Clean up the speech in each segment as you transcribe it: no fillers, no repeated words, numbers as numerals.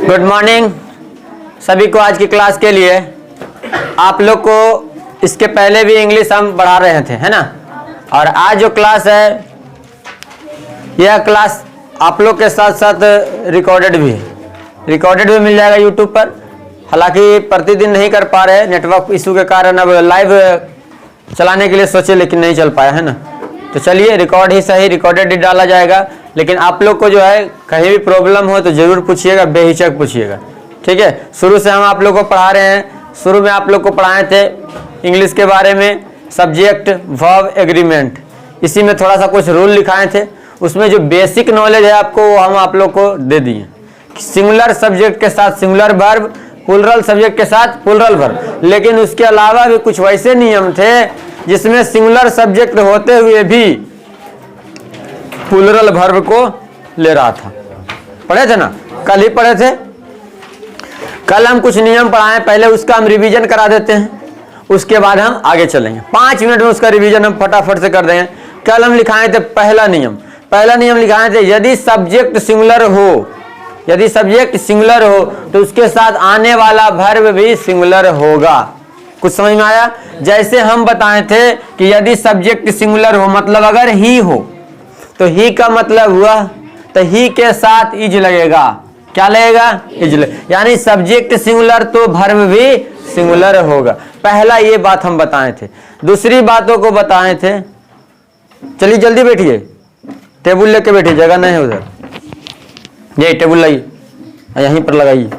Good morning सभी को। आज की क्लास के लिए आप लोग को इसके पहले भी इंग्लिश हम पढ़ा रहे थे, है ना। और आज जो क्लास है यह क्लास आप लोग के साथ साथ रिकॉर्डेड भी है। रिकॉर्डेड भी मिल जाएगा यूट्यूब पर। हालांकि प्रतिदिन नहीं कर पा रहे, नेटवर्क इशू के कारण अब लाइव चलाने के लिए सोचे लेकिन नहीं चल पाया, है ना। तो चलिए रिकॉर्ड ही सही, रिकॉर्डेड ही डाला जाएगा। लेकिन आप लोग को जो है कहीं भी प्रॉब्लम हो तो जरूर पूछिएगा, बेहिचक पूछिएगा, ठीक है। शुरू से हम आप लोग को पढ़ा रहे हैं। शुरू में आप लोग को पढ़ाए थे इंग्लिश के बारे में, सब्जेक्ट वर्ब एग्रीमेंट। इसी में थोड़ा सा कुछ रूल लिखाए थे। उसमें जो बेसिक नॉलेज है आपको वो हम आप लोग को दे दिए। सिंगुलर सब्जेक्ट के साथ सिंगुलर वर्ब, प्लुरल सब्जेक्ट के साथ प्लुरल वर्ब। लेकिन उसके अलावा भी कुछ वैसे नियम थे जिसमें सिंगुलर सब्जेक्ट होते हुए भी प्लुरल वर्ब को ले रहा था। पढ़े थे ना, कल ही पढ़े थे। कल हम कुछ नियम पढ़ाएं, पहले उसका हम रिवीजन करा देते हैं, उसके बाद हम आगे चलेंगे। 5 मिनट में उसका रिवीजन हम फटाफट से कर देंगे। कल हम लिखाए थे पहला नियम लिखाए थे, यदि सब्जेक्ट सिंगुलर हो, यदि सब्जेक्ट सिंगुलर हो तो उसके साथ आने वाला वर्ब भी सिंगुलर होगा। कुछ समझ में आया? जैसे हम बताए थे कि यदि सब्जेक्ट सिंगुलर हो मतलब अगर ही हो तो ही का मतलब हुआ तो ही के साथ इज लगेगा। क्या लगेगा? इज लगेगा। यानी सब्जेक्ट सिंगुलर तो वर्ब भी सिंगुलर होगा। पहला ये बात हम बताए थे। दूसरी बातों को बताए थे। चलिए जल्दी बैठिए, टेबल लेके बैठिए, जगह नहीं है उधर। ये टेबल लाइए, यहीं पर लगाइए।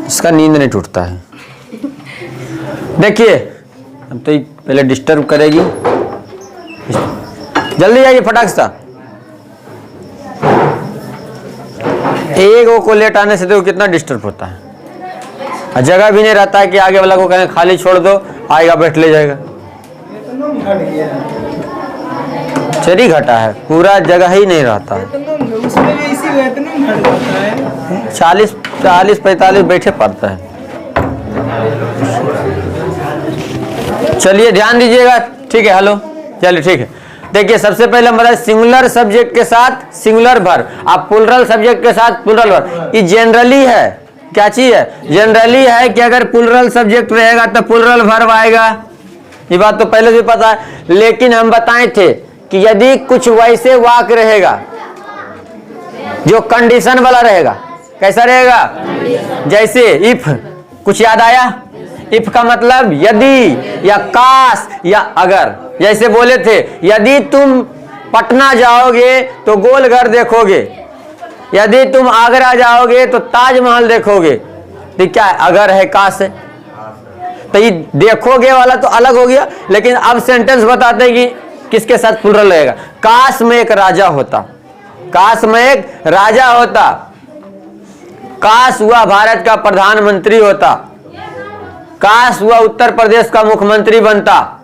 इसका नींद नहीं टूटता है। देखिए अब तो पहले डिस्टर्ब करेगी। जल्दी आइए फटाक सा। एक को लेट आने से देखो कितना डिस्टर्ब होता है। और जगह भी नहीं रहता है कि आगे वाला को कहें खाली छोड़ दो, आएगा बैठ ले जाएगा। चरी घटा है, पूरा जगह ही नहीं रहता है। 40-45 बैठे पड़ता है। चलिए ध्यान दीजिएगा, ठीक है। हेलो, चलिए ठीक है। देखिए सबसे पहले हम बताए सिंगुलर सब्जेक्ट के साथ सिंगुलर वर्ब, आप प्लुरल सब्जेक्ट के साथ प्लुरल वर्ब। ये जनरली है, क्या चीज है? जनरली है कि अगर प्लुरल सब्जेक्ट रहेगा तो प्लुरल वर्ब आएगा। ये बात तो पहले भी पता है। लेकिन हम बताए थे कि यदि कुछ वैसे वाक्य रहेगा जो कंडीशन वाला रहेगा। कैसा रहेगा? जैसे इफ, कुछ याद आया? इफ का मतलब यदि या काश या अगर। जैसे बोले थे यदि तुम पटना जाओगे तो गोल घर देखोगे, यदि तुम आगरा जाओगे तो ताजमहल देखोगे। तो क्या है? अगर है, काश है। तो ये देखोगे वाला तो अलग हो गया। लेकिन अब सेंटेंस बताते हैं कि किसके साथ प्लुरल रहेगा। काश में एक राजा होता, काश में एक राजा होता, काश हुआ भारत का प्रधानमंत्री होता, काश हुआ उत्तर प्रदेश का मुख्यमंत्री बनता।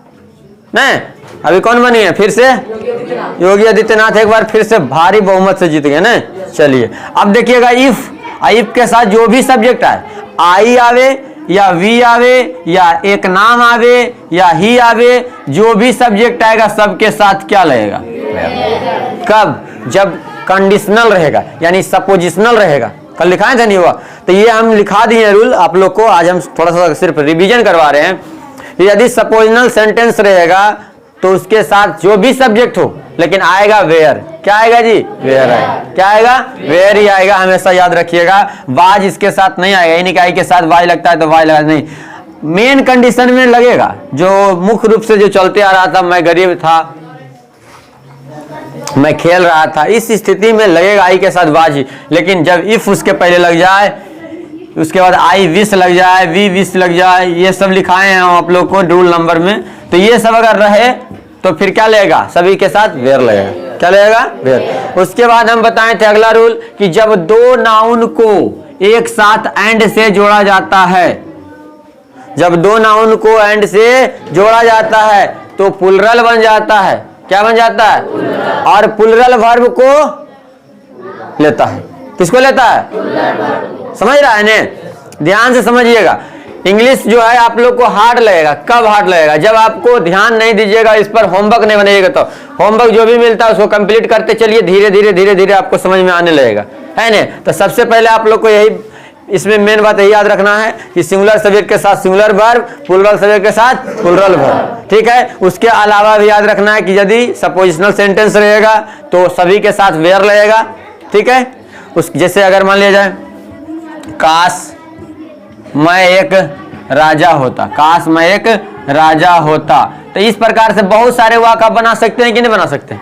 नहीं, अभी कौन बनी है फिर से? योगी आदित्यनाथ एक बार फिर से भारी बहुमत से जीत गए ना। चलिए अब देखिएगा इफ, इफ के साथ जो भी सब्जेक्ट आए, आई आवे या वी आवे या एक नाम आवे या ही आवे, जो भी सब्जेक्ट आएगा सबके साथ क्या लगेगा? कब? जब कंडीशनल रहेगा, यानी सपोजिशनल रहेगा। कल लिखाए थे नहीं हुआ तो ये हम लिखा दिए रूल आप लोग को। आज हम थोड़ा सा सिर्फ रिवीजन करवा रहे हैं। यदि सपोजिशनल सेंटेंस रहेगा तो उसके साथ जो भी सब्जेक्ट हो लेकिन आएगा वेयर। क्या आएगा जी? वेयर आएगा। क्या आएगा? वेयर ही आएगा, हमेशा याद रखिएगा। वाज इसके साथ नहीं आएगा। यानी कि आई के साथ वाज लगता है तो वाज लगा नहीं, मेन कंडीशन में लगेगा। जो मुख्य रूप से जो चलते आ रहा था, मैं गरीब था, मैं खेल रहा था, इस स्थिति में लगेगा आई के साथ वाज ही। लेकिन जब इफ उसके पहले लग जाए, उसके बाद आई विश लग जाए, वी विश लग जाए, ये सब लिखाए हैं आप लोग को रूल नंबर में। तो ये सब अगर रहे तो फिर क्या लगेगा? सभी के साथ वेयर लगेगा। क्या लगेगा? वेयर। उसके बाद हम बताए थे अगला रूल कि जब दो नाउन को एक साथ एंड से जोड़ा जाता है, जब दो नाउन को एंड से जोड़ा जाता है तो प्लुरल बन जाता है। क्या बन जाता है? और प्लुरल वर्ब को लेता है। किसको लेता है? समझ रहा है ने? ध्यान से समझिएगा। इंग्लिश जो है आप लोग को हार्ड लगेगा। कब हार्ड लगेगा? जब आपको ध्यान नहीं दीजिएगा, इस पर होमवर्क नहीं बनाइएगा। तो होमवर्क जो भी मिलता है उसको कंप्लीट करते चलिए, धीरे धीरे धीरे धीरे आपको समझ में आने लगेगा, है ना। तो सबसे पहले आप लोग को यही इसमें मेन बात यही याद रखना है कि सिंगुलर सब्जेक्ट के साथ सिंगुलर वर्ब, प्लूरल सब्जेक्ट के साथ प्लूरल वर्ब, ठीक है। उसके अलावा भी याद रखना है कि यदि सपोजिशनल सेंटेंस रहेगा तो सभी के साथ वेयर लगेगा, ठीक है। उस जैसे अगर मान लिया जाए काश मैं एक राजा होता, काश मैं एक राजा होता, तो इस प्रकार से बहुत सारे वाक्य आप बना सकते हैं कि नहीं बना सकते?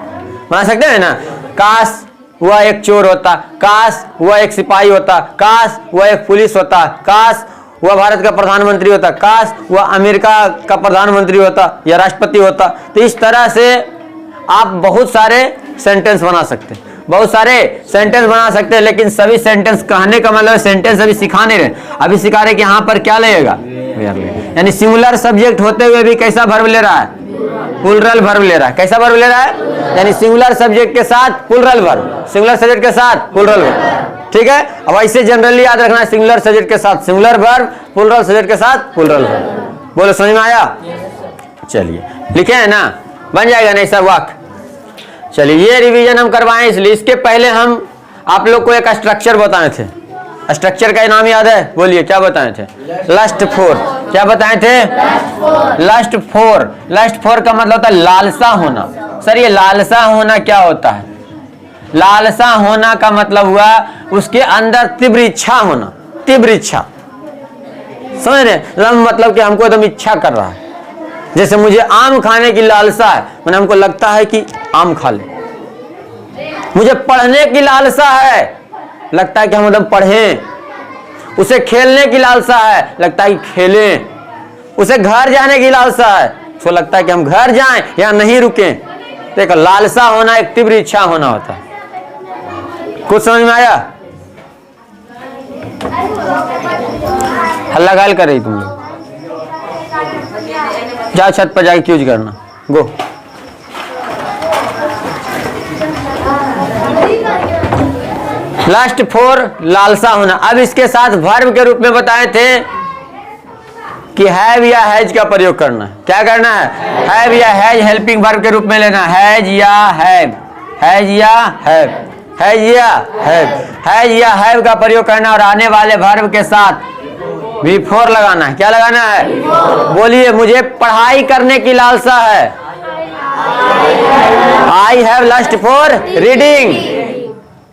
बना सकते हैं ना। काश वह एक चोर होता, काश वह एक सिपाही होता, काश वह एक पुलिस होता, काश वह भारत का प्रधानमंत्री होता, काश वह अमेरिका का प्रधानमंत्री होता या राष्ट्रपति होता। तो इस तरह से आप बहुत सारे सेंटेंस बना सकते हैं, बहुत सारे सेंटेंस बना सकते हैं। लेकिन सभी सेंटेंस कहने का मतलब सेंटेंस अभी सिखा नहीं रहे, अभी सिखा रहे कि यहाँ पर क्या लगेगा, यानी सिंगुलर सब्जेक्ट होते हुए भी कैसा वर्ब ले रहा है, प्लूरल वर्ब ले रहा है। कैसा वर्ब ले रहा है, यानी सिंगुलर सब्जेक्ट के साथ प्लूरल वर्ब, सिंगुलर सब्जेक्ट के साथ प्लूरल वर्ब, ठीक है। अब ऐसे जनरली याद रखना है, सिंगुलर सब्जेक्ट के साथ सिंगुलर वर्ब, प्लूरल सब्जेक्ट के साथ प्लूरल वर्ब। बोलो समझ में आया? चलिए लिखे है ना, बन जाएगा नहीं सब वाक्य। चलिए ये रिवीजन हम करवाएं, इसलिए इसके पहले हम आप लोग को एक स्ट्रक्चर बताए थे। स्ट्रक्चर का नाम याद है? बोलिए क्या बताए थे? Lust for. क्या बताए थे? Lust four. लस्ट फोर का मतलब होता है लालसा होना। सर ये लालसा होना क्या होता है? लालसा होना का मतलब हुआ उसके अंदर तीव्र इच्छा होना, तीव्र इच्छा, समझ रहे? मतलब कि हमको एकदम इच्छा कर रहा है, जैसे मुझे आम खाने की लालसा है, मैंने हमको लगता है कि आम खा ले। मुझे पढ़ने की लालसा है, लगता है कि हम एकदम पढ़ें। उसे खेलने की लालसा है, लगता है कि खेलें। उसे घर जाने की लालसा है, उसको लगता है कि हम घर जाएं या नहीं रुकें। देखो लालसा होना एक तीव्र इच्छा होना होता है। कुछ समझ में आया? हल्ला गाल कर रही तुम लोग, जाओ छत पर जाके क्यूज करना, गो। लास्ट फोर लालसा होना। अब इसके साथ वर्ब के रूप में बताए थे कि हैव या हैज का प्रयोग करना है। क्या करना है? हैव या हैज हेल्पिंग वर्ब के रूप में लेना, हैज या हैव, हैज या हैव, हैज या हैव, हैज या हैव का प्रयोग करना और आने वाले वर्ब के साथ बिफोर लगाना है। क्या लगाना है? बोलिए मुझे पढ़ाई करने की लालसा है। I have lust for reading,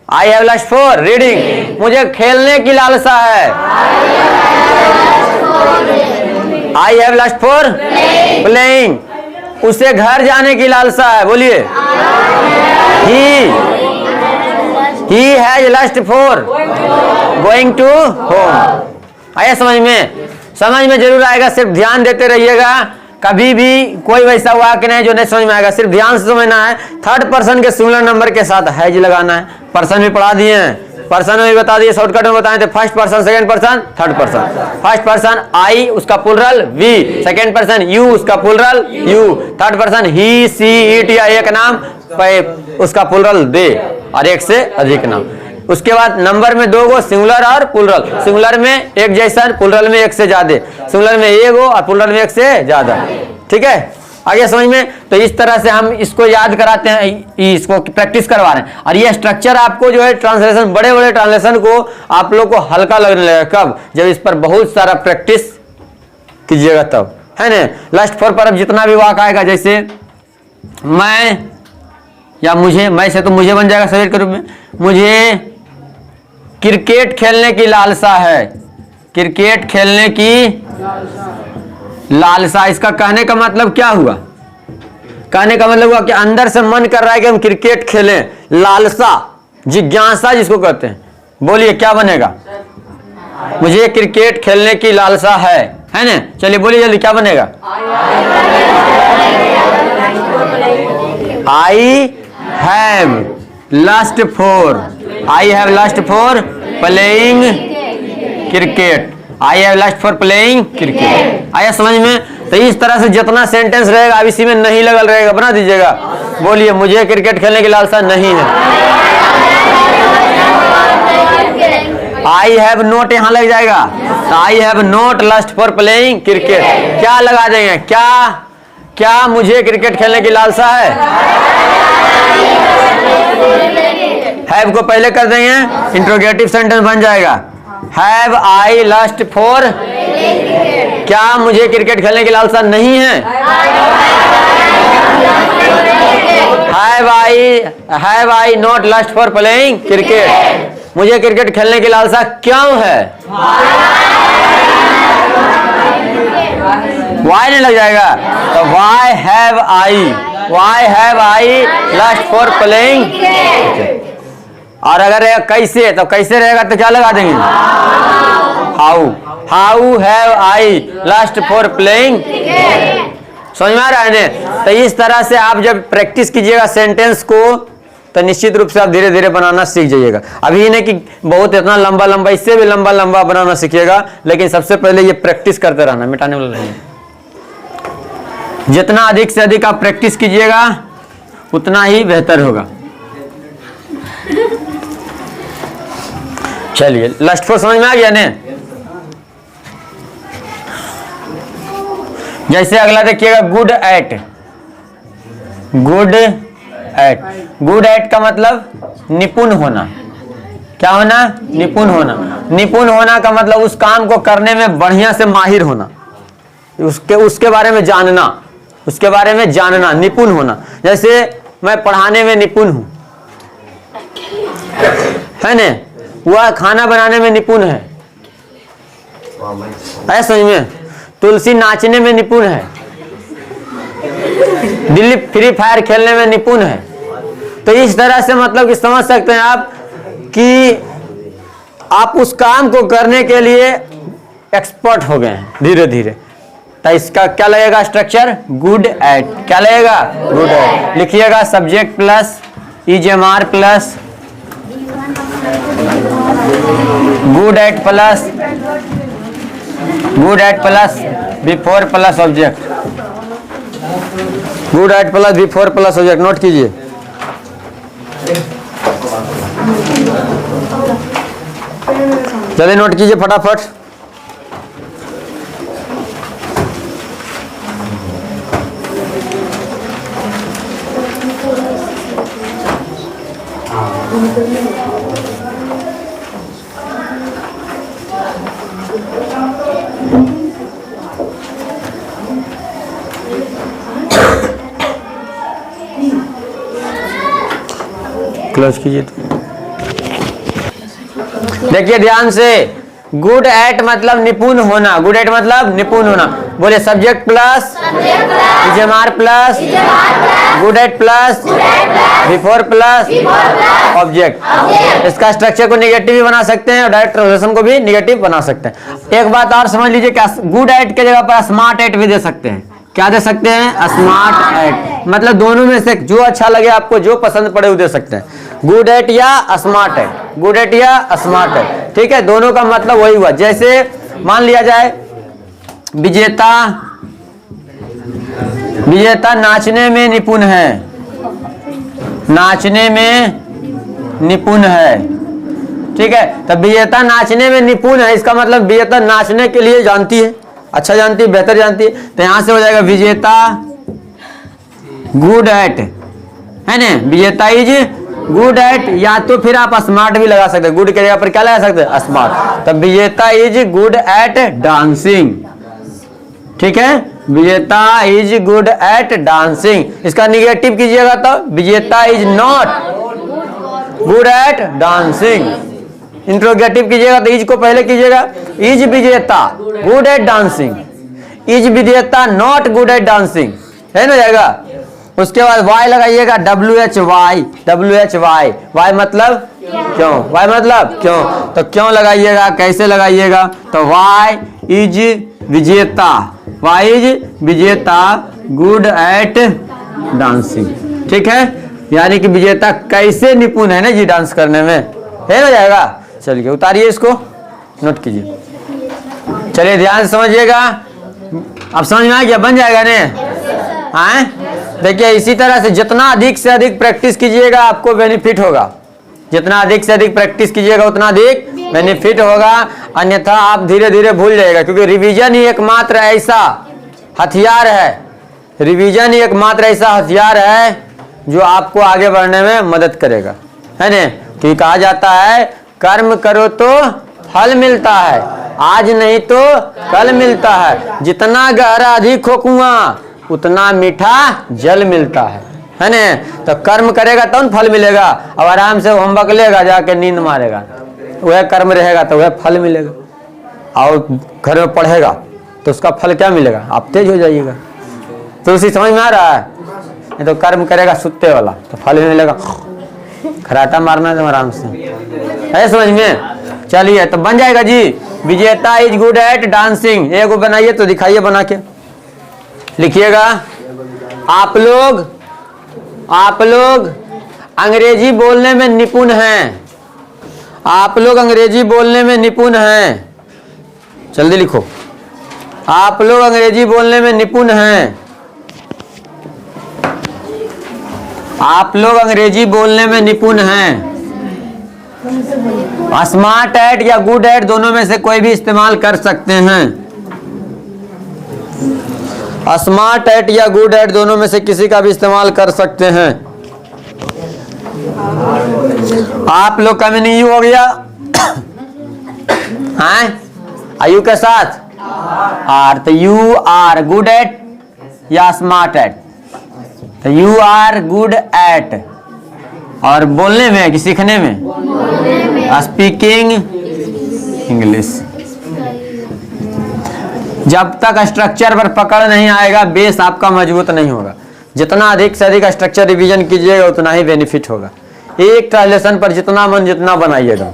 I have lust for reading. मुझे खेलने की लालसा है, I have lust for playing. उसे घर जाने की लालसा है, बोलिए he has lust for going to home. आया समझ में? समझ में जरूर आएगा, सिर्फ ध्यान देते रहिएगा। कभी भी कोई वैसा वाक्य नहीं जो नहीं समझ में आएगा, सिर्फ ध्यान से समझना है। थर्ड पर्सन के सिंगुलर नंबर के साथ हैज लगाना है। पर्सन भी पढ़ा दिए हैं, पर्सन में भी बता दिए, शॉर्टकट में बताए थे। First person, second person, third person. First person I, उसका plural we. Second person you, उसका plural you. Third person he, she, it या एक नाम उसका प्लूरल दे, और एक से अधिक नाम। उसके बाद नंबर में दो गो सिंगुलर और प्लूरल। सिंगुलर में एक जैसा, प्लूरल में एक से ज्यादा। सिंगुलर में एक गो और प्लूरल में एक से ज्यादा, ठीक है। आगे समझ में? तो इस तरह से हम इसको याद कराते हैं, इसको प्रैक्टिस करवा रहे हैं। और ये स्ट्रक्चर आपको जो है ट्रांसलेशन, बड़े बड़े ट्रांसलेशन को आप लोग को हल्का लगने लगेगा। कब? जब इस पर बहुत सारा प्रैक्टिस कीजिएगा तब, है ना। लास्ट फोर पर अब जितना भी वाक्य आएगा, जैसे मैं या मुझे, मैं से तो मुझे बन जाएगा सब्जेक्ट के रूप में। मुझे क्रिकेट खेलने की लालसा है, क्रिकेट खेलने की लालसा। इसका कहने का मतलब क्या हुआ? कहने का मतलब हुआ कि अंदर से मन कर रहा है कि हम क्रिकेट खेलें। लालसा, जिज्ञासा जिसको कहते हैं। बोलिए क्या बनेगा? मुझे क्रिकेट खेलने की लालसा है ना। चलिए बोलिए जल्दी, क्या बनेगा? I have lust for, I have lust for playing cricket, I have lust for playing cricket. आया समझ में? तो इस तरह से जितना सेंटेंस रहेगा अब इसी में नहीं लगल रहेगा, बना दीजिएगा। बोलिए मुझे क्रिकेट खेलने की लालसा नहीं है। आई हैव नोट यहां लग जाएगा, I have not lust for playing cricket. क्या लगा देंगे? क्या मुझे क्रिकेट खेलने की लालसा है? हैव को पहले कर देंगे, इंट्रोगेटिव सेंटेंस बन जाएगा। हैव आई लस्ट फॉर, क्या मुझे क्रिकेट खेलने की लालसा नहीं है? Have I not lust for playing cricket, मुझे क्रिकेट खेलने की लालसा क्यों है? वाई नहीं लग जाएगा, तो why have I lust for playing. और अगर कैसे, तो कैसे रहेगा तो क्या लगा देंगे? How have I lust for playing. समझ में आ रहा है ना? तो इस तरह से आप जब प्रैक्टिस कीजिएगा सेंटेंस को, तो निश्चित रूप से आप धीरे धीरे बनाना सीख जाइएगा। अभी नहीं कि बहुत इतना लंबा लंबा, इससे भी लंबा लंबा बनाना सीखिएगा, लेकिन सबसे पहले ये प्रैक्टिस करते रहना, मिटाने वाला नहीं। जितना अधिक से अधिक आप प्रैक्टिस कीजिएगा उतना ही बेहतर होगा। चलिए, लास्ट फोर समझ में आ गया ने? जैसे अगला देखिएगा, गुड एट। गुड एट का मतलब निपुण होना। क्या होना? निपुण होना। निपुण होना का मतलब उस काम को करने में बढ़िया से माहिर होना, उसके बारे में जानना, उसके बारे में जानना, निपुण होना। जैसे मैं पढ़ाने में निपुण हूं, है ना? वह खाना बनाने में निपुण है, समझ में? तुलसी नाचने में निपुण है, दिलीप फ्री फायर खेलने में निपुण है। तो इस तरह से मतलब कि समझ सकते हैं आप कि आप उस काम को करने के लिए एक्सपर्ट हो गए हैं धीरे धीरे। तो इसका क्या लगेगा स्ट्रक्चर? Good at. क्या लगेगा? Good at. लिखिएगा subject plus EJMR plus good at plus before plus object. Good at plus before plus object note कीजिए। चलिए नोट कीजिए फटाफट। क्लोज कीजिए। देखिए ध्यान से, गुड एट मतलब निपुण होना। गुड एट मतलब निपुण होना। बोले subject plus EJMR plus good at plus before plus object. इसका स्ट्रक्चर को निगेटिव भी बना सकते हैं और डायरेक्ट ट्रांसलेशन को भी निगेटिव बना सकते हैं। एक बात और समझ लीजिए कि गुड एट के जगह पर स्मार्ट एट भी दे सकते हैं। क्या दे सकते हैं? Smart at. मतलब दोनों में से जो अच्छा लगे आपको, जो पसंद पड़े वो दे सकते हैं, गुड एट या स्मार्ट एट। गुड एट या स्मार्ट एट, ठीक है? दोनों का मतलब वही हुआ। जैसे मान लिया जाए विजेता नाचने में निपुण है, नाचने में निपुण है, ठीक है? तब विजेता नाचने में निपुण है, इसका मतलब विजेता नाचने के लिए जानती है, अच्छा जानती है, बेहतर जानती है। तो यहां से हो जाएगा विजेता गुड एट, है ना? विजेता इज गुड एट, या तो फिर आप स्मार्ट भी लगा सकते हैं। गुड के जगह पर क्या लगा सकते हैं? स्मार्ट। तब विजेता इज गुड एट डांसिंग, ठीक है? विजेता इज गुड एट डांसिंग। इसका निगेटिव कीजिएगा तो विजेता is not good at dancing. Interrogative कीजिएगा तो इज को पहले कीजिएगा, इज विजेता गुड एट डांसिंग, इज विजेता नॉट गुड एट डांसिंग, है ना? जाएगा। उसके बाद वाई लगाइएगा, WHY। वाई मतलब क्यों, वाई मतलब क्यों, तो क्यों लगाइएगा, कैसे लगाइएगा? तो वाई इज विजेता, वाई इज विजेता गुड एट डांसिंग, ठीक है? यानी कि विजेता कैसे निपुण है ना जी डांस करने में, है ना? जाएगा। चलिए उतारिए इसको, नोट कीजिए। चलिए ध्यान से समझिएगा। अब समझ में आ गया? बन जाएगा ने? हाँ, देखिए इसी तरह से जितना अधिक से अधिक प्रैक्टिस कीजिएगा आपको बेनिफिट होगा। जितना अधिक से अधिक प्रैक्टिस कीजिएगा उतना अधिक बेनिफिट होगा, अन्यथा आप धीरे धीरे भूल जाएगा। क्योंकि रिवीजन ही एकमात्र ऐसा हथियार है, रिवीजन ही एकमात्र ऐसा हथियार है जो आपको आगे बढ़ने में मदद करेगा, है ना? क्योंकि कहा जाता है कर्म करो तो फल मिलता है, आज नहीं तो कल मिलता है। जितना गहरा अधिक हो कुआं उतना मीठा जल मिलता है ना। तो कर्म करेगा तो फल मिलेगा। अब आराम से होमवर्क लेगा, जाके नींद मारेगा, वह कर्म रहेगा तो वह फल मिलेगा। और घर में पढ़ेगा तो उसका फल क्या मिलेगा, आप तेज हो जाइएगा। तो उसी समझ में आ रहा है। नहीं तो कर्म करेगा सुत्ते वाला तो फल भी मिलेगा, खराटा मारना है आराम से, है समझ में। चलिए तो बन जाएगा जी। विजेता इज गुड एट डांसिंग, एगो बनाइए तो दिखाइए बना के, लिखिएगा। आप लोग अंग्रेजी बोलने में निपुण हैं, आप लोग अंग्रेजी बोलने में निपुण हैं, जल्दी लिखो। आप लोग अंग्रेजी बोलने में निपुण हैं, आप लोग अंग्रेजी बोलने में निपुण हैं। स्मार्ट एट या गुड एट दोनों में से कोई भी इस्तेमाल कर सकते हैं। स्मार्ट एट या गुड एट दोनों में से किसी का भी इस्तेमाल कर सकते हैं। आप लोग का मीनिंग यू हो गया हैं, आयु के साथ आर, तो यू आर गुड एट या स्मार्ट एट, तो यू आर गुड एट। और बोलने में कि सीखने में, स्पीकिंग इंग्लिश। जब तक स्ट्रक्चर पर पकड़ नहीं आएगा बेस आपका मजबूत नहीं होगा। जितना अधिक से अधिक स्ट्रक्चर रिवीजन कीजिएगा उतना ही बेनिफिट होगा। एक ट्रांसलेशन पर जितना मन जितना बनाइएगा।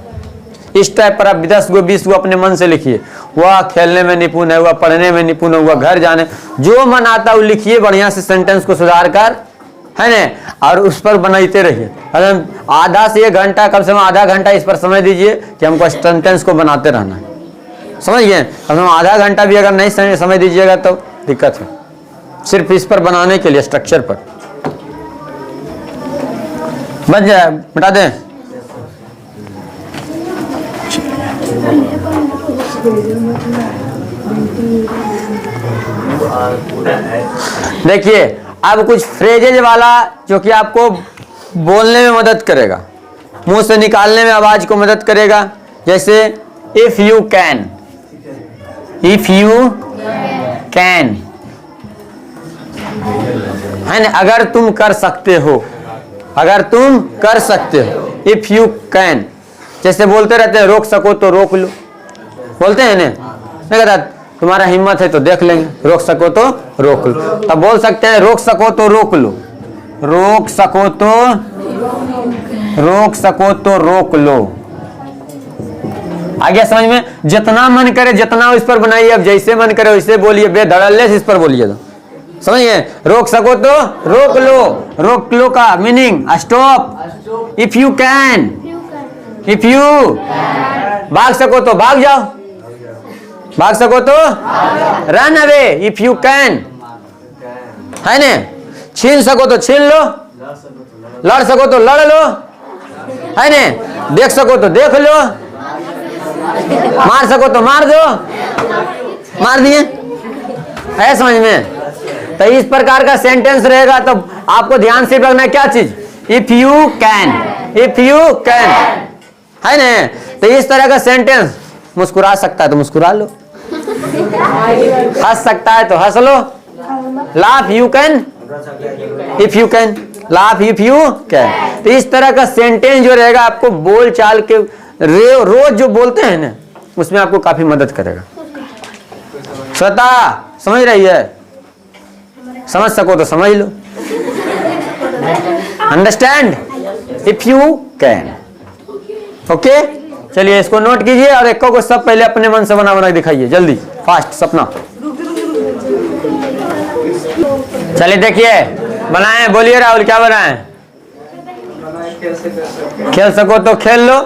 इस टाइप पर आप 10 गो 20 गो अपने मन से लिखिए। वह खेलने में निपुण है, वह पढ़ने में निपुण है, वह घर जाने, जो मन आता है वो लिखिए बढ़िया से, सेंटेंस को सुधार कर, है ना। और उस पर बनाते रहिए। अगर आधा से 1 घंटा, कम से कम आधा घंटा इस पर समय दीजिए कि हमको सेंटेंस को बनाते रहना है। समझ गए। कम से कम आधा घंटा भी अगर नहीं समय दीजिएगा तो दिक्कत है। सिर्फ इस पर बनाने के लिए, स्ट्रक्चर पर बन जाए, बता दें। देखिए अब कुछ फ्रेजेज वाला जो कि आपको बोलने में मदद करेगा, मुंह से निकालने में आवाज को मदद करेगा। जैसे if you can, if you can, है ना। अगर तुम कर सकते हो, अगर तुम कर सकते हो, इफ यू कैन। जैसे बोलते रहते हैं रोक सको तो रोक लो, बोलते हैं ना, नहीं कहता तुम्हारा हिम्मत है तो देख लेंगे, रोक सको तो रोक लो। तब बोल सकते हैं रोक सको तो रोक लो, रोक सको तो, रोक सको तो रोक लो। आगे समझ में। जितना मन करे जितना इस पर बनाइए, अब जैसे मन करे वैसे बोलिए, बेधड़ल्ले से इस पर बोलिए तो समझिए। रोक सको तो रोक लो, रोक लो का meaning stop. If you can, if you भाग सको तो भाग जाओ, भाग सको तो run away, if you can, है ना। छीन सको तो छीन लो, लड़ सको तो लड़ लो, है ना। देख सको तो देख लो, मार सको तो मार दो, मार दिए, है समझ में। तो इस प्रकार का सेंटेंस रहेगा तो आपको ध्यान से रखना है क्या चीज, if you can, if you can, है ना। तो इस तरह का सेंटेंस, मुस्कुरा सकता है तो मुस्कुरा लो, हंस सकता है तो हंस लो, laugh you can, if you can, laugh if you can. तो इस तरह का सेंटेंस जो रहेगा आपको बोल चाल के रोज जो बोलते हैं ना उसमें आपको काफी मदद करेगा। श्वेता समझ रही है, समझ सको तो समझ लो, understand, if you can. Okay चलिए इसको नोट कीजिए और एक को सब पहले अपने मन से बना बना दिखाइए, जल्दी फास्ट। सपना चलिए देखिए बनाए, बोलिए राहुल क्या बनाए। खेल सको तो खेल लो,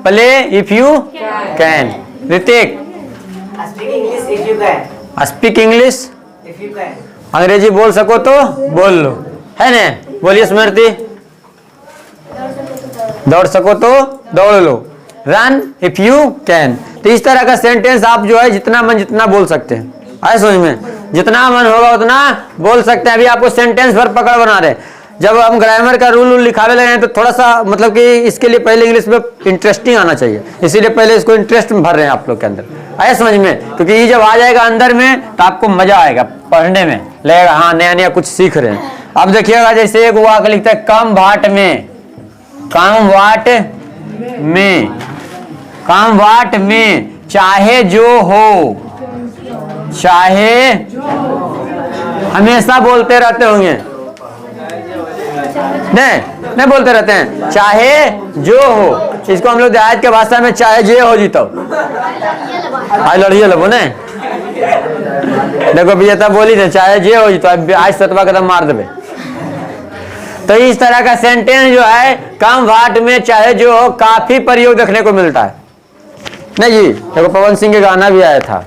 play if you can. Hrithik speak English, अंग्रेजी बोल सको तो बोल लो, है ना। बोलिए स्मृति, दौड़ सको तो दौड़ लो, रन इफ यू कैन। तो इस तरह का सेंटेंस आप जो है जितना मन जितना बोल सकते हैं, आए समझ में। जितना मन होगा उतना बोल सकते हैं। अभी आपको सेंटेंस पर पकड़ बना रहे, जब हम ग्रामर का रूल लिखावे लगे हैं तो थोड़ा सा मतलब कि इसके लिए पहले इंग्लिश में इंटरेस्टिंग आना चाहिए, इसीलिए पहले इसको इंटरेस्ट में भर रहे हैं आप लोग के अंदर, आया समझ में? क्योंकि ये जब आ जाएगा अंदर में तो आपको मजा आएगा पढ़ने में, लगेगा हाँ नया नया कुछ सीख रहे हैं। अब देखिएगा जैसे एक वाक्य लिखता है कम वाट में, कम वाट में, कम वाट में चाहे जो हो, चाहे हमेशा बोलते रहते होंगे, नहीं बोलते रहते हैं, चाहे जो हो। इसको हम लोग देहात के भाषा में चाहे जे हो जीतो, आज लड़िए लोगों ने देखो विजेता बोली थे चाहे जे हो जीतो, आज सतवा कदम मार देवे। तो इस तरह का सेंटेंस जो है कम वाट में चाहे जो हो काफी प्रयोग देखने को मिलता है। नहीं जी, देखो पवन सिंह के गाना भी आया था,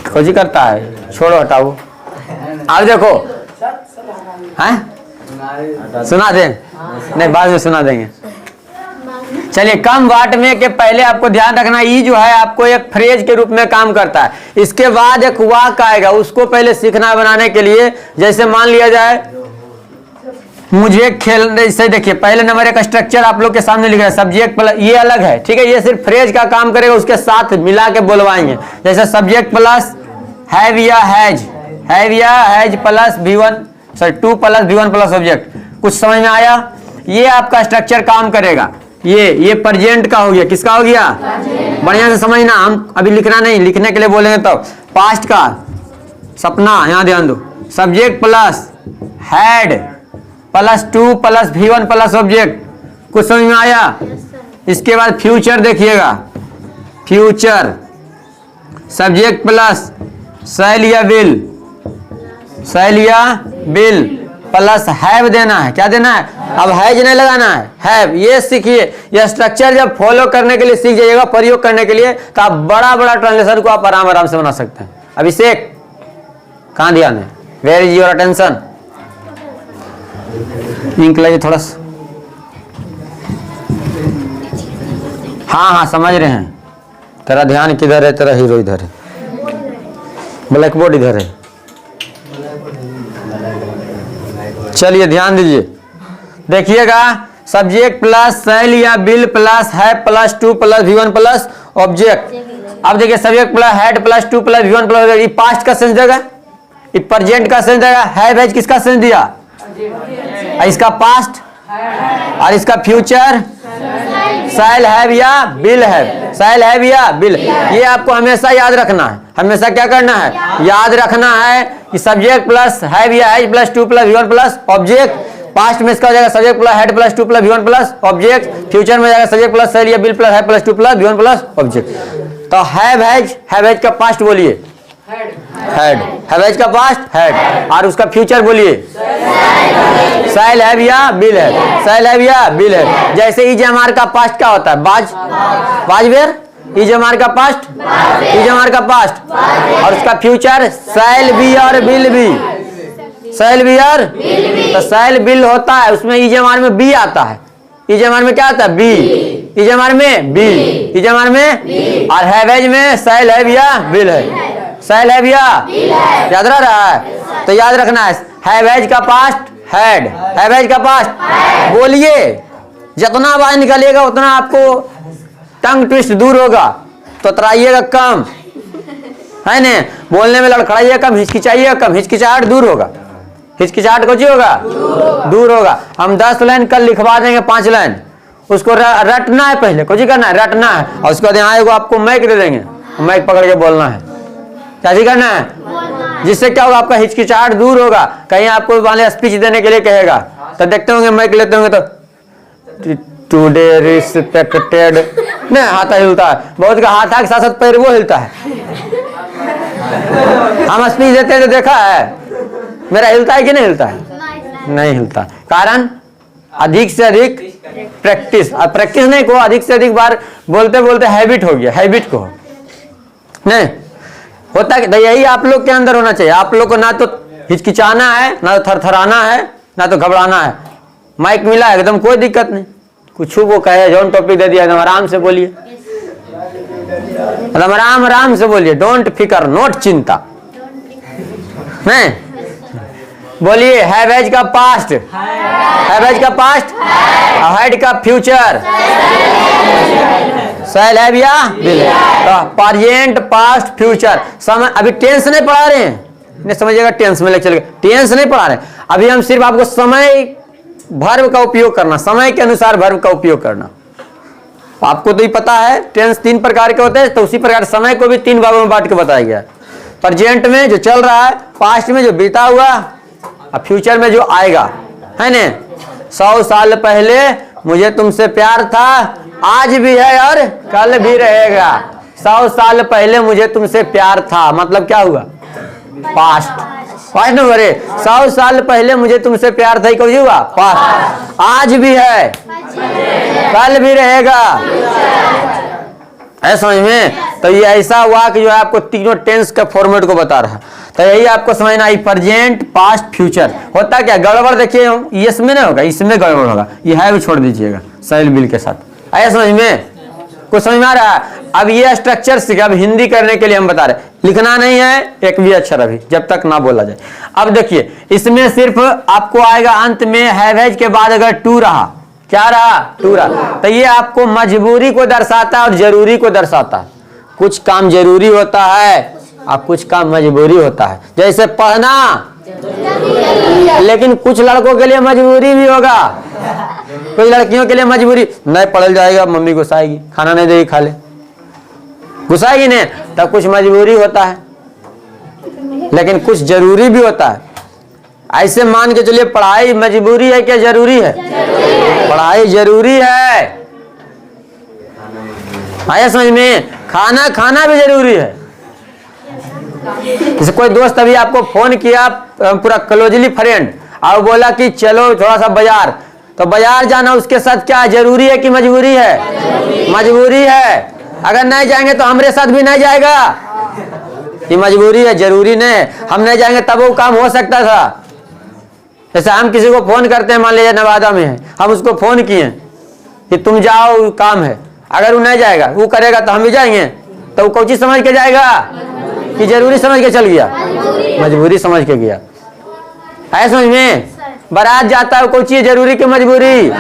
खोजी करता है, छोड़ो हटाओ। अब देखो हैं सुना दें, नहीं बाद में सुना देंगे। चलिए कम वाट में के पहले आपको ध्यान रखना ये जो है आपको एक फ्रेज के रूप में काम करता है, इसके बाद एक वाक्य आएगा, उसको पहले सीखना बनाने के लिए। जैसे मान लिया जाए मुझे खेल, जैसे देखिए पहले नंबर एक स्ट्रक्चर आप लोग के सामने लिखा है सब्जेक्ट प्लस, ये अलग है ठीक है, ये सिर्फ फ्रेज का काम करेगा, उसके साथ मिला के बोलवाएंगे। जैसे सब्जेक्ट प्लस हैव या has plus V1 sorry 2 plus V1 plus object, कुछ समझ में आया? ये आपका स्ट्रक्चर काम करेगा। ये प्रेजेंट का हो गया, किसका हो गया? बढ़िया से समझना, हम अभी लिखना नहीं, लिखने के लिए बोलेंगे तो पास्ट का सपना, यहाँ ध्यान दो, subject plus had plus 2 plus V1 plus object, कुछ समझ में आया? इसके बाद फ्यूचर देखिएगा, फ्यूचर सब्जेक्ट प्लस शैल या बिल प्लस हैव देना है, क्या देना है? अब हैज नहीं लगाना है, हैव। ये सीखिए, यह स्ट्रक्चर जब फॉलो करने के लिए सीख जाइएगा, प्रयोग करने के लिए, तो आप बड़ा बड़ा ट्रांसलेशन को आप आराम से बना सकते हैं। अभिषेक कहाँ ध्यान है? Where is your attention? Ink लगे थोड़ा सा, हाँ समझ रहे हैं। तेरा ध्यान किधर है? तेरा हीरो इधर है, ब्लैक बोर्ड इधर है। चलिए ध्यान दीजिए, देखिएगा सब्जेक्ट प्लस शैल या बिल प्लस है plus 2 plus V1 plus object. अब देखिए subject plus had plus 2 plus V1 plus, ये पास्ट का सेंस देगा, ये प्रेजेंट का सेंस देगा, हैव किसका सेंस दिया? इसका पास्ट, और इसका फ्यूचर शैल हैव या बिल हैव, शैल हैव या बिल। ये आपको हमेशा याद रखना है, हमेशा क्या करना है? याद रखना है कि सब्जेक्ट प्लस हैव या has plus 2 plus V1 plus object, past में इसका हो जाएगा subject plus had plus 2 plus V1 plus object, future में जाएगा सब्जेक्ट प्लस शैल या will plus have plus 2 plus V1 plus object. तो हैव हैज का पास्ट बोलिए हैड, हैव का पास्ट हैड, और उसका फ्यूचर बोलिए शैल हैव या बिल है, शैल हैव या बिल है। जैसे इजमार का पास्ट क्या होता है? बाजवेर, इजमार का पास्ट इजमार का पास्ट, और उसका फ्यूचर शैल बी और बिल भी, शैल बी और, तो शैल बिल होता है, उसमें इजमार में बी आता है, इजमार में क्या आता है? बी, इजमार में बी, इजमार में, और हैवेज में शैल हैव या बिल है, शैल हैव या, याद रहा है? तो याद रखना है हैवेज का पास्ट हैड, हैवेज का पास्ट, बोलिए जितना आवाज निकलेगा उतना आपको टंग ट्विस्ट दूर होगा, तो तराइएगा कम, है ना? बोलने में लड़खड़ाइएगा कम, हिचकिचाइएगा कम, हिचकिचाहट दूर होगा, हिचकिचाहट कुछ होगा दूर होगा। हम 10 लाइन कल लिखवा देंगे, 5 लाइन, उसको रटना है, पहले कुछ करना है, रटना है, और उसके बाद यहाँ एगो आपको माइक दे देंगे, माइक पकड़ के बोलना है, क्या करना है? जिससे क्या होगा? आपका हिचकिचाहट दूर होगा। कहीं आपको वाले स्पीच देने के लिए कहेगा तो देखते होंगे माइक लेते होंगे तो टुडे रिस्पेक्टेड, नहीं हाथ हिलता है, बहुत का हाथ के साथ साथ पैर वो हिलता है। हम स्पीच देते हैं तो देखा है मेरा हिलता है कि नहीं हिलता है? नहीं हिलता, कारण अधिक से अधिक प्रैक्टिस, और प्रैक्टिस नहीं को अधिक से अधिक बार बोलते बोलते हैबिट हो गया, हैबिट को नहीं होता है। यही आप लोग के अंदर होना चाहिए। आप लोग को ना तो हिचकिचाना है, ना तो थरथराना है, ना तो घबराना है। माइक मिला है एकदम कोई दिक्कत नहीं, कुछ वो कहे, जौन टॉपिक दे दिया एकदम आराम से बोलिए, एकदम आराम से बोलिए, डोंट फिकर, नोट चिंता, नहीं बोलिए, हैव हैज का पास्ट, हैव हैज का पास्ट, हैड का फ्यूचर, शैल हैव या विल। तो प्रेजेंट, पास्ट, फ्यूचर। समय, अभी टेंस नहीं पढ़ा रहे हैं, नहीं समझिएगा, टेंस में लेक्चर, टेंस नहीं पढ़ा रहे हैं। अभी हम सिर्फ आपको समय वर्ब का उपयोग करना, समय के अनुसार वर्ब का उपयोग करना। आपको तो ही पता है टेंस 3 प्रकार के होते हैं, तो उसी प्रकार समय को भी 3 भागों में बांट के बताया गया है। प्रेजेंट में जो चल रहा है, पास्ट में जो बीता हुआ, और फ्यूचर में जो आएगा, है ना। 100 साल पहले मुझे तुमसे प्यार था, आज भी है और कल भी रहेगा। 100 साल पहले मुझे तुमसे प्यार था, मतलब क्या हुआ? पास्ट, पास्ट नंबर 100 साल पहले मुझे तुमसे प्यार था, कब हुआ? पास्ट। आज भी है, कल भी रहेगा, है समझ में। तो ये ऐसा हुआ कि जो है आपको तीनों टेंस का फॉर्मेट को बता रहा है। तो यही आपको समझना है, प्रेजेंट, पास्ट, फ्यूचर। होता क्या गड़बड़, देखिए इसमें नहीं होगा, इसमें गड़बड़ होगा। ये है भी छोड़ दीजिएगा शैल विल के साथ। आया समझ में? कुछ समझ में आ रहा है? अब ये स्ट्रक्चर सीखा, अब हिंदी करने के लिए हम बता रहे, लिखना नहीं है एक भी अक्षर अभी, जब तक ना बोला जाए। अब देखिए, इसमें सिर्फ आपको आएगा अंत में हैव हैज के बाद अगर टू रहा, क्या रहा? टू रहा, तो ये आपको मजबूरी को दर्शाता है और जरूरी को दर्शाता है। कुछ काम जरूरी होता है और कुछ काम मजबूरी होता है। जैसे पढ़ना, लेकिन कुछ लड़कों के लिए मजबूरी भी होगा, कुछ लड़कियों के लिए मजबूरी नहीं, पढ़ल जाएगा मम्मी गुस्साएगी, खाना नहीं देगी, खा ले, गुस्साएगी नहीं, तब कुछ मजबूरी होता है, लेकिन कुछ जरूरी भी होता है। ऐसे मान के चलिए, पढ़ाई मजबूरी है क्या जरूरी है? पढ़ाई जरूरी है, आया समझ में। खाना खाना भी जरूरी है। जैसे कोई दोस्त अभी आपको फोन किया, पूरा क्लोजली फ्रेंड, और बोला कि चलो थोड़ा सा बाजार, तो बाजार जाना उसके साथ क्या जरूरी है कि मजबूरी है? मजबूरी है। अगर नहीं जाएंगे तो हमारे साथ भी नहीं जाएगा, ये मजबूरी है, जरूरी नहीं। हम नहीं जाएंगे तब वो काम हो सकता था। जैसे हम किसी को फोन करते हैं, मान लीजिए नवादा में है, हम उसको फोन किए कि तुम जाओ काम है, अगर वो नहीं जाएगा, वो करेगा तो हम भी जाएंगे, तो वो कोई समझ के जाएगा कि जरूरी समझ के चल गया? मजबूरी समझ के गया, है समझ में। बारात जाता है, कोई चीज जरूरी की मजबूरी?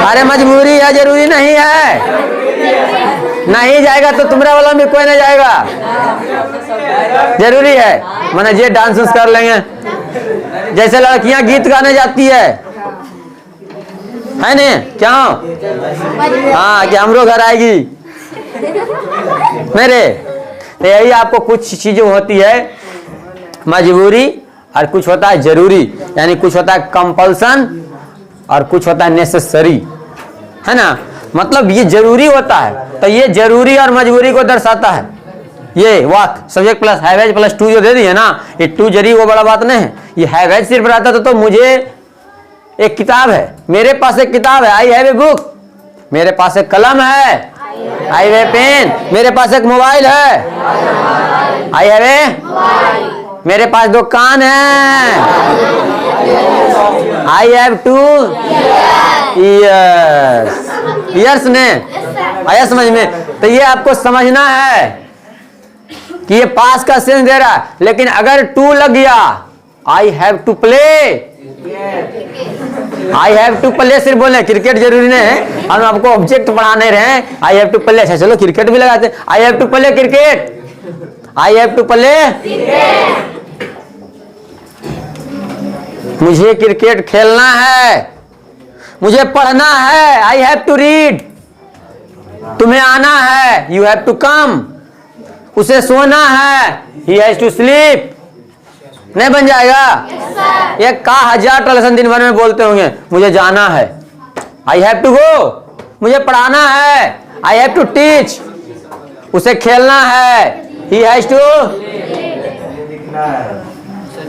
अरे मजबूरी है, जरूरी नहीं है। नहीं जाएगा तो तुम्हारा वाला में कोई नहीं जाएगा, जरूरी है। माने ये डांस कर लेंगे, जैसे लड़कियां गीत गाने जाती है न, क्यों? हाँ, कि हमरो घर आएगी मेरे। तो यही आपको कुछ चीजें होती है मजबूरी, और कुछ होता है जरूरी, यानी कुछ होता है कंपल्सन और कुछ होता है नेसेसरी, है ना। मतलब ये जरूरी होता है, तो ये जरूरी और मजबूरी को दर्शाता है। ये वाक subject plus have has plus to जो दे दिए ना, ये टू जरी वो बड़ा बात नहीं है। ये हैव हैज सिर्फ रहता तो मुझे एक किताब है, मेरे पास एक किताब है, आई हैव ए बुक, मेरे पास एक कलम है, आई हैव ए पेन, मेरे पास एक मोबाइल है, आई हैव ए, मेरे पास 2 कान है, आई हैव 2 ईयर्स, ईयर्स ने आया समझ में। तो ये आपको समझना है कि ये पास का सेंस दे रहा है, लेकिन अगर टू लग गया, I have to play, I have to play सिर्फ बोले, क्रिकेट जरूरी नहीं है, हम आपको ऑब्जेक्ट पढ़ाने रहे हैं। आई हैव टू प्ले, अच्छा चलो क्रिकेट भी लगाते, I have to play cricket, I have to play, मुझे क्रिकेट खेलना है, मुझे पढ़ना है, आई हैव टू रीड, तुम्हें आना है, यू हैव टू कम, उसे सोना है, ही हैज टू स्लीप। नहीं बन जाएगा? ये का 1000 ट्रांसलेशन दिन भर में बोलते होंगे, मुझे जाना है, आई हैव टू गो, मुझे पढ़ाना है, आई हैव टू टीच, उसे खेलना है, ही हैज टू,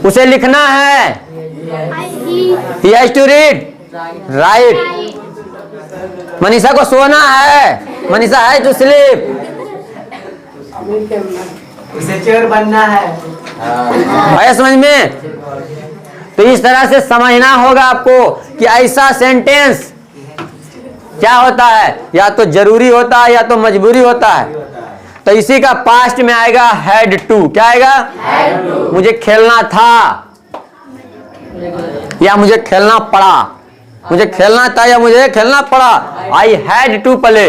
उसे लिखना है, he has to read, right, Manisha को सोना है, मनीषा हैज टू स्लीप, उसे चोर बनना है। आया समझ में? तो इस तरह से समझना होगा आपको कि ऐसा सेंटेंस क्या होता है, या तो जरूरी होता है या तो मजबूरी होता है। तो इसी का पास्ट में आएगा हैड टू। क्या आएगा? मुझे खेलना था या मुझे खेलना पड़ा। मुझे खेलना था या मुझे खेलना पड़ा। I had to play.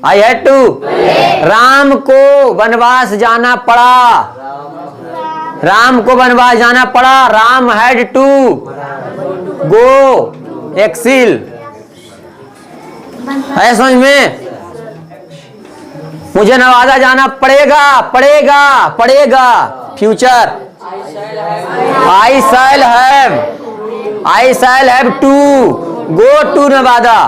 I had to. Ram को वनवास जाना पड़ा। राम को वनवास जाना पड़ा। Ram had to go exile. है समझ में? मुझे नवादा जाना पड़ेगा। पड़ेगा पड़ेगा future. I shall have to go to Nawada.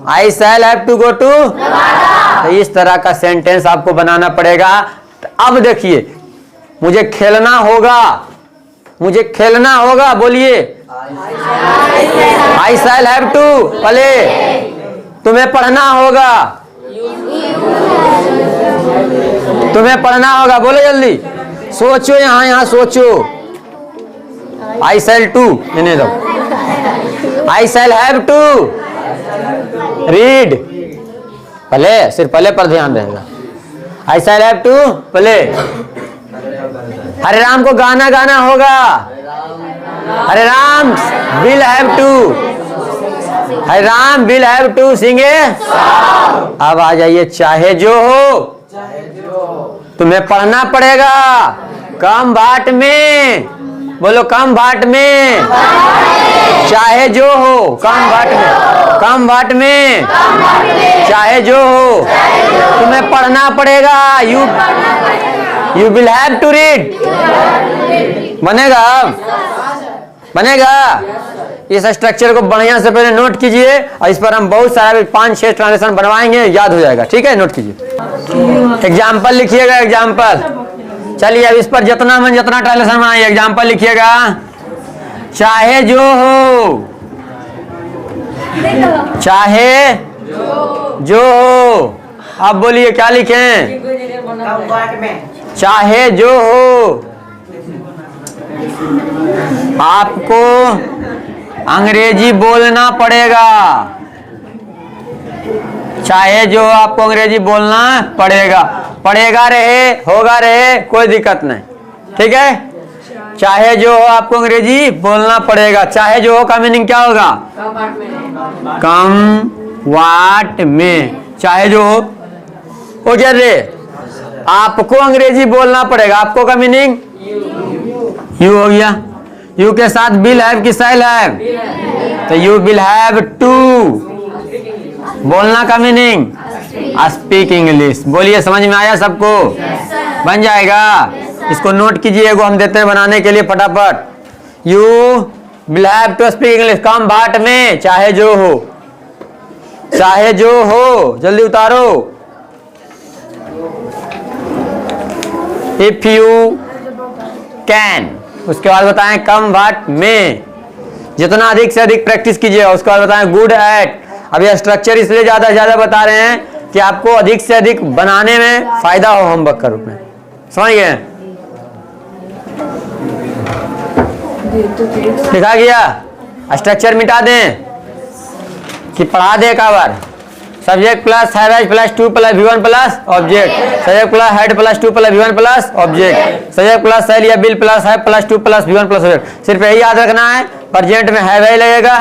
I shall have to go to. तो इस तरह का सेंटेंस आपको बनाना पड़ेगा। अब देखिए, मुझे खेलना होगा। मुझे खेलना होगा, बोलिए। आई शैल हैव टू प्ले। तुम्हें पढ़ना होगा। तुम्हें पढ़ना होगा, बोलो जल्दी। सोचो, यहां सोचो। आई शैल टू इन्हें दो। I shall have to read. पहले सिर्फ पहले पर ध्यान रहेगा। I shall have to play. Hare Ram को गाना गाना होगा। Hare Ram will have to. Hare Ram will have to sing a. अब आ जाइए, चाहे जो हो तुम्हें पढ़ना पड़ेगा। कम भाट में, बोलो कम भाट में। चाहे जो हो, कम भाट में। कम भाट में चाहे जो हो तुम्हें पढ़ना पड़ेगा। You will have to read. बनेगा? बनेगा? इस स्ट्रक्चर को बढ़िया से पहले नोट कीजिए और इस पर हम बहुत सारा 5-6 ट्रांजेक्शन बनवाएंगे, याद हो जाएगा। ठीक है, नोट कीजिए। एग्जाम्पल लिखिएगा, एग्जाम्पल। चलिए अब इस पर जितना ट्रांजेक्शन बनाइए। एग्जाम्पल लिखिएगा। चाहे जो हो। चाहे जो हो। अब बोलिए क्या लिखें? चाहे जो हो आपको अंग्रेजी बोलना पड़ेगा। चाहे जो आपको अंग्रेजी बोलना पड़ेगा। पड़ेगा रहे, होगा रहे, कोई दिक्कत नहीं। ठीक है, चाहे जो हो आपको अंग्रेजी बोलना पड़ेगा। चाहे जो हो का मीनिंग क्या होगा? कम वाट में। चाहे जो हो क्या रे? आपको अंग्रेजी बोलना पड़ेगा। आपको का मीनिंग यू हो गया। यू के साथ विल हैव की शैल हैव, तो यू विल हैव टू। बोलना का मीनिंग स्पीक इंग्लिश। बोलिए, समझ में आया सबको? बन जाएगा। इसको नोट कीजिए, हम देते हैं बनाने के लिए फटाफट। You will have to speak English कम भाट में। चाहे जो हो। चाहे जो हो, जल्दी उतारो। इफ यू कैन, उसके बाद बताएं कम भाट में। जितना अधिक से अधिक प्रैक्टिस कीजिए। उसके बाद बताएं गुड एट। अब यह स्ट्रक्चर इसलिए ज्यादा बता रहे हैं कि आपको अधिक से अधिक बनाने में फायदा हो होमवर्क के रूप में। समझ गए? लिखा गया? स्ट्रक्चर मिटा दें कि पढ़ा दे एक बार। Subject plus have plus to plus V1 plus object. Subject plus had plus to plus V1 plus object. Subject plus shall या will plus have plus to plus V1 plus object. सिर्फ यही याद रखना है, प्रेजेंट में have लगेगा,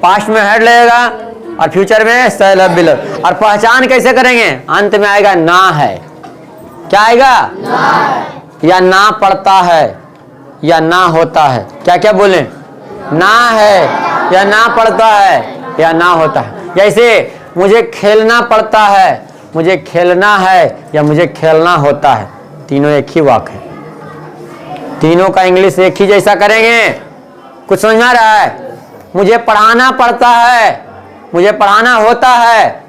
past में head लगेगा और फ्यूचर में शैल हैव बिल। और पहचान कैसे करेंगे? अंत में आएगा ना है। क्या आएगा? या ना पड़ता है या ना होता है। क्या क्या बोले? ना है या ना पड़ता है या ना होता है। जैसे मुझे खेलना पड़ता है, मुझे खेलना है या मुझे खेलना होता है। तीनों एक ही वाक्य है। तीनों का इंग्लिश एक ही जैसा करेंगे। कुछ समझ में आ रहा है? मुझे पढ़ाना पड़ता है, मुझे पढ़ाना होता है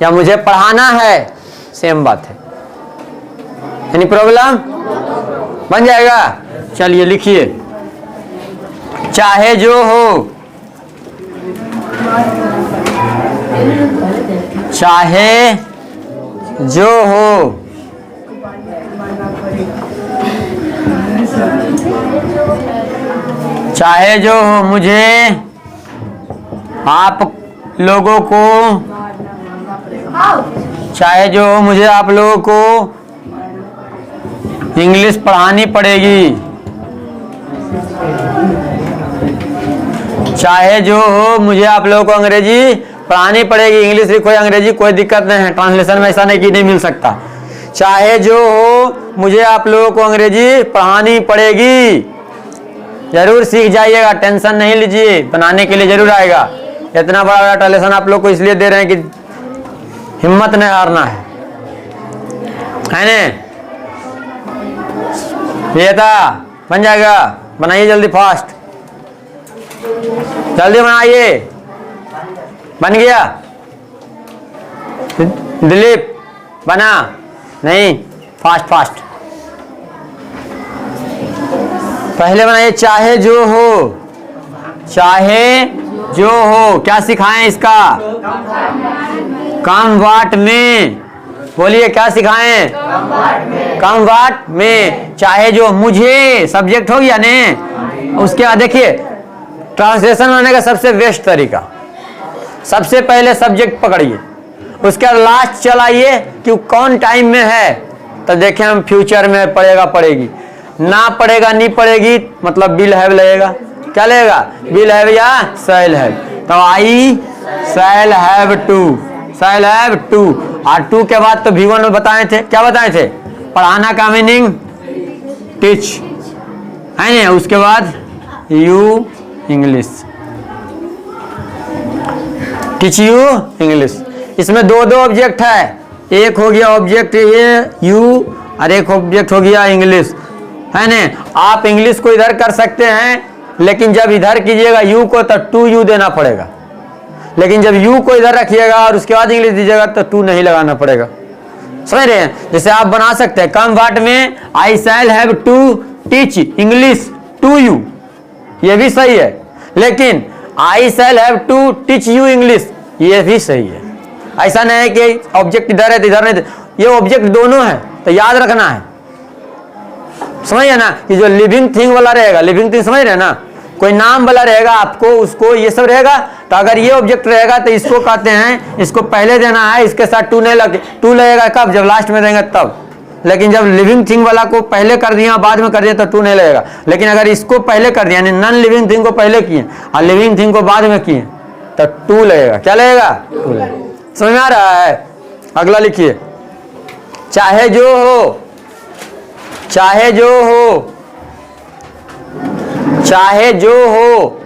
या मुझे पढ़ाना है, सेम बात है। Any problem? बन जाएगा? चलिए लिखिए। चाहे जो हो। चाहे जो हो चाहे जो हो मुझे आप लोगों को चाहे जो हो मुझे आप लोगों को इंग्लिश पढ़ानी पड़ेगी। चाहे जो हो मुझे आप लोगों को अंग्रेजी पढ़ानी पड़ेगी। इंग्लिश लिखो या अंग्रेजी कोई दिक्कत नहीं है, ट्रांसलेशन में ऐसा नहीं कि नहीं मिल सकता। चाहे जो हो मुझे आप लोगों को अंग्रेजी पढ़ानी पड़ेगी। जरूर सीख जाइएगा, टेंशन नहीं लीजिए, बनाने के लिए जरूर आएगा। इतना बड़ा ट्रांसलेशन आप लोग को इसलिए दे रहे हैं कि हिम्मत नहीं हारना है ना। ये था, बन जाएगा, बनाइए जल्दी, फास्ट जल्दी बनाइए। बन गया दिलीप? बना नहीं, फास्ट फास्ट पहले बनाइए। चाहे जो हो, चाहे जो हो, क्या सिखाएं इसका? कम वाट में, बोलिए क्या सिखाएं? कम वाट में। चाहे जो, मुझे सब्जेक्ट हो गया ने। उसके बाद देखिए ट्रांसलेशन होने का सबसे बेस्ट तरीका, सबसे पहले सब्जेक्ट पकड़िए, उसके बाद लास्ट चलाइए कि कौन टाइम में है। तो देखें हम फ्यूचर में पढ़ेगा पढ़ेगी, ना पढ़ेगा नहीं पढ़ेगी, मतलब विल हैव लगेगा। क्या लगेगा? विल हैव या शैल हैव। तो I shall have to, shall have to. और टू के बाद तो V1 में बताए थे, क्या बताए थे? पढ़ाना का मीनिंग टीच है ना। उसके बाद you English, teach you English. इसमें दो दो ऑब्जेक्ट है, एक हो गया ऑब्जेक्ट ये यू और एक ऑब्जेक्ट हो गया इंग्लिश, है ना। आप इंग्लिश को इधर कर सकते हैं, लेकिन जब इधर कीजिएगा यू को तो टू यू देना पड़ेगा। लेकिन जब यू को इधर रखिएगा और उसके बाद इंग्लिश दीजिएगा तो टू नहीं लगाना पड़ेगा। समझ रहे हैं? जैसे आप बना सकते हैं कम वाट में I shall have to teach English to you, ये भी सही है। लेकिन I shall have to teach you English, ये भी सही है। ऐसा नहीं है कि ऑब्जेक्ट इधर है तो इधर नहीं, ये ऑब्जेक्ट दोनों है, तो याद रखना है। समझिए ना कि जो लिविंग थिंग वाला रहेगा, लिविंग थिंग समझ रहे हैं ना, कोई नाम वाला रहेगा आपको, उसको ये सब रहेगा। तो अगर ये ऑब्जेक्ट रहेगा तो इसको कहते हैं, इसको पहले देना है, इसके साथ टू नहीं लगे। टू लगेगा कब? जब लास्ट में देंगे तब। लेकिन जब लिविंग थिंग वाला को पहले कर दिया बाद में कर दिया तो टू नहीं लगेगा। लेकिन अगर इसको पहले कर दिया, नॉन लिविंग थिंग को पहले किए और लिविंग थिंग को बाद में किए तो टू लगेगा। क्या लगेगा? टू लगेगा। समझ में आ रहा है? अगला लिखिए, चाहे जो हो, चाहे जो हो, चाहे जो हो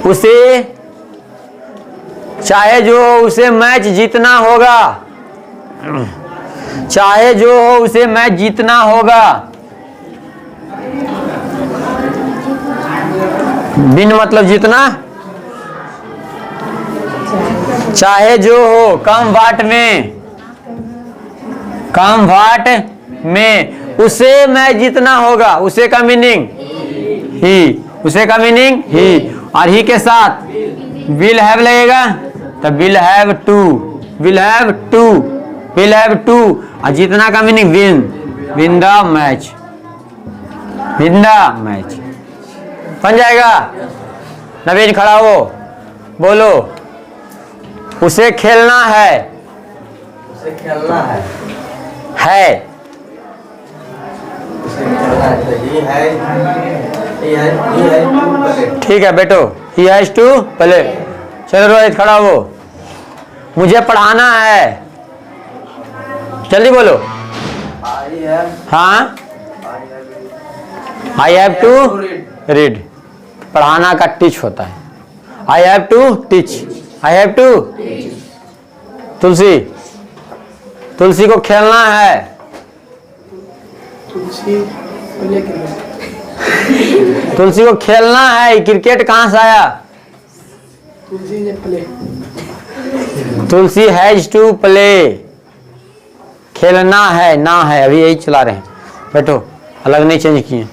उसे, चाहे जो हो उसे मैच जीतना होगा। चाहे जो हो उसे मैच जीतना होगा। बिन मतलब जीतना। चाहे जो हो, कम वाट में, कम वाट में उसे मैच जीतना होगा। उसे का मीनिंग ही, उसे का मीनिंग ही, और ही के साथ विल हैव लगेगा तो will have to, will have to, will have to. और जीतना का meaning win, win the match, win the match. बन जाएगा? नवीन खड़ा हो, बोलो। उसे खेलना है, उसे खेलना है, ठीक है बेटो, ही हैज टू प्ले। चलो रोहित खड़ा हो, मुझे पढ़ाना है, जल्दी बोलो। हाँ, आई हैव टू रीड, पढ़ाना का टीच होता है। I have to teach, I have to. Tulsi, Tulsi को खेलना है। तुलसी को खेलना है। क्रिकेट कहाँ से आया? तुलसी हैज टू प्ले, खेलना है, ना है, अभी यही चला रहे हैं। बैठो, अलग नहीं चेंज किए।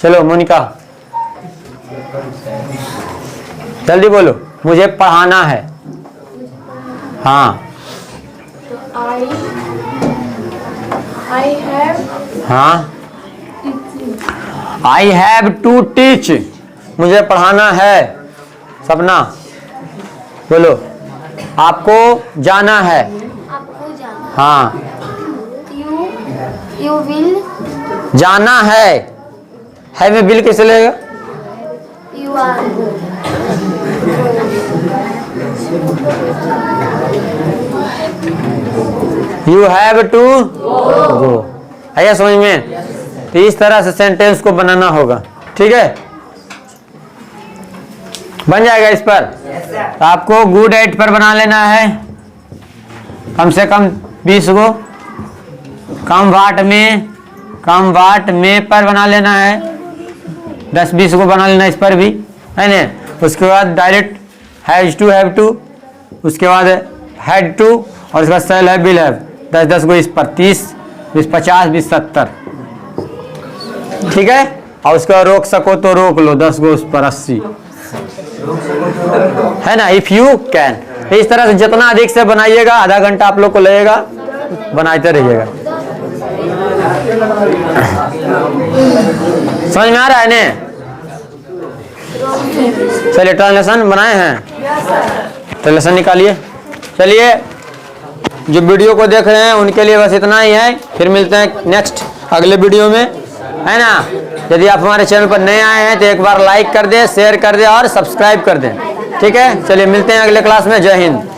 चलो मोनिका जल्दी बोलो, मुझे पढ़ाना है। हाँ, हाँ, आई हैव टू टीच, मुझे पढ़ाना है। सपना बोलो। आपको जाना है। आपको जाना हाँ, यू विल जाना है में बिल कैसे लगेगा? You are you have to go. आया समझ में? तो इस तरह से सेंटेंस को बनाना होगा। ठीक है, बन जाएगा इस पर। तो आपको गुड एट पर बना लेना है कम से कम 20 गो। कम वाट में पर बना लेना है 10-20 को बना लेना इस पर भी, है ना। उसके बाद direct has to, have to, उसके बाद हैड टू, और उसके बाद सेल है, बिल है, 10-10 को इस पर 30, 20 50, 20 70। ठीक है, और उसके बाद रोक सको तो रोक लो 10 को उस पर 80, है ना। If you can. इस तरह से जितना अधिक से बनाइएगा, आधा घंटा आप लोग को लगेगा, बनाते रहिएगा। समझ में आ रहा है ने? चलिए ट्रांसलेशन बनाए हैं, ट्रांसलेशन निकालिए। चलिए, जो वीडियो को देख रहे हैं उनके लिए बस इतना ही है। फिर मिलते हैं नेक्स्ट अगले वीडियो में, है ना। यदि आप हमारे चैनल पर नए आए हैं तो एक बार लाइक कर दें, शेयर कर दें और सब्सक्राइब कर दें। ठीक है, चलिए मिलते हैं अगले क्लास में। जय हिंद।